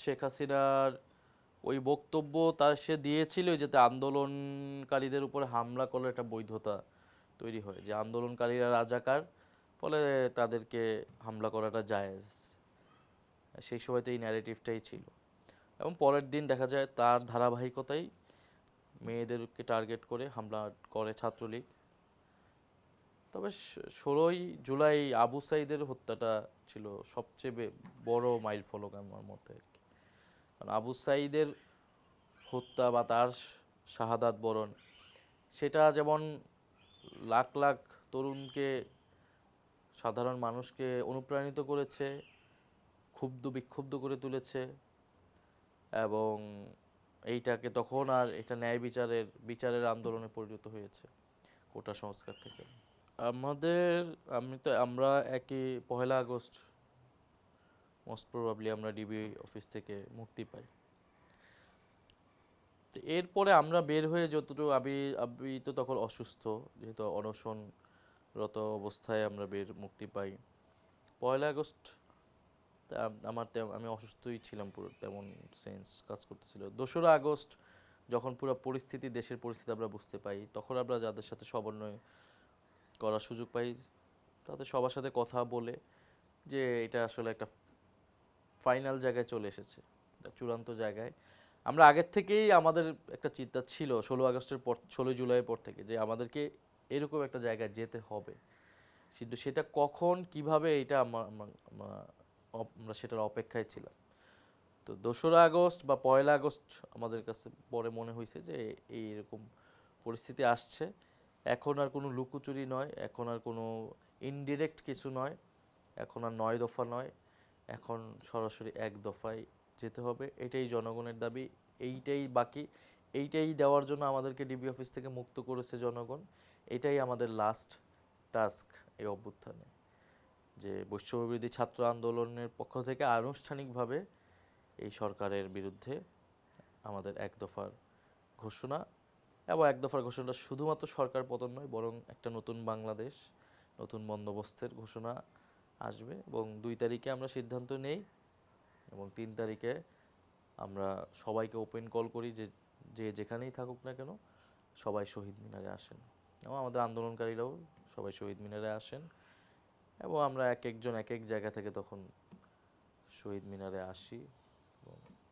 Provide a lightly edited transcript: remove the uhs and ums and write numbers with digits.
শেখ হাসিনার ওই বক্তব্য সে দিয়েছিল যাতে আন্দোলনকারীদের উপরে হামলা করলে একটা বৈধতা তৈরি হয়, যে আন্দোলনকারীরা রাজাকার, ফলে তাদেরকে হামলা করাটা জায়েজ। সেই সময় তো এই ন্যারেটিভটাই ছিল। এবং পরের দিন দেখা যায় তার ধারাবাহিকতাই মেয়েদেরকে টার্গেট করে হামলা করে ছাত্রলীগ। তবে 16ই জুলাই আবু সাইদের হত্যাটা ছিল সবচেয়ে বড় মাইল ফলক আমার মতে আর কি। কারণ আবু সাইদের হত্যা বা তার শাহাদাত বরণ, সেটা যেমন লাখ লাখ তরুণকে, সাধারণ মানুষকে অনুপ্রাণিত করেছে, ক্ষুব্ধ বিক্ষুব্ধ করে তুলেছে, এবং এইটাকে তখন আর এটা ন্যায় বিচারের আন্দোলনে পরিণত হয়েছে কোটা সংস্কার থেকে। আমাদের আমরা একই 1লা আগস্ট মোস্ট প্রবাবলি আমরা ডিবি অফিস থেকে মুক্তি পাই। তো এরপরে আমরা বের হয়ে যতটুকু, আমি তো তখন অসুস্থ, যেহেতু অনশনরত অবস্থায় আমরা মুক্তি পাই 1লা আগস্ট। আমি অসুস্থই ছিলাম, পুরো তেমন সেন্স কাজ করতেছিল। 2রা আগস্ট যখন পুরো দেশের পরিস্থিতি আমরা বুঝতে পাই, তখন আমরা যাদের সাথে সমন্বয় করার সুযোগ পাই, তাদের সবার সাথে কথা বলে যে এটা আসলে একটা ফাইনাল জায়গায় চলে এসেছে, চূড়ান্ত জায়গায়। আমরা আগের থেকেই আমাদের একটা চিন্তা ছিল 16 আগস্টের পর, 16ই জুলাইয়ের পর থেকে, যে আমাদেরকে এরকম একটা জায়গায় যেতে হবে, কিন্তু সেটা কখন কিভাবে এটা আমরা সেটার অপেক্ষায় ছিলাম। তো 2রা আগস্ট বা 1লা আগস্ট আমাদের কাছে পরে মনে হয়েছে যে এইরকম পরিস্থিতি আসছে, এখন আর কোনো লুকোচুরি নয়, এখন আর কোনো ইনডিরেক্ট কিছু নয়, এখন আর 9 দফা নয়, এখন সরাসরি 1 দফায় যেতে হবে। এটাই জনগণের দাবি, এইটাই বাকি, এইটাই দেওয়ার জন্য আমাদেরকে ডিবি অফিস থেকে মুক্ত করেছে জনগণ। এটাই আমাদের লাস্ট টাস্ক এই অভ্যুত্থানে, যে বৈষম্যবিরোধী ছাত্র আন্দোলনের পক্ষ থেকে আনুষ্ঠানিকভাবে এই সরকারের বিরুদ্ধে আমাদের 1 দফার ঘোষণা। এবং 1 দফার ঘোষণাটা শুধুমাত্র সরকার পতন নয়, বরং একটা নতুন বাংলাদেশ, নতুন বন্দোবস্তের ঘোষণা আসবে। এবং 2 তারিখে আমরা সিদ্ধান্ত নেই, এবং 3 তারিখে আমরা সবাইকে ওপেন কল করি যে যে যেখানেই থাকুক না কেন সবাই শহীদ মিনারে আসেন, এবং আমাদের আন্দোলনকারীরাও সবাই শহীদ মিনারে আসেন। এবং আমরা এক একজন এক এক জায়গা থেকে তখন শহীদ মিনারে আসি।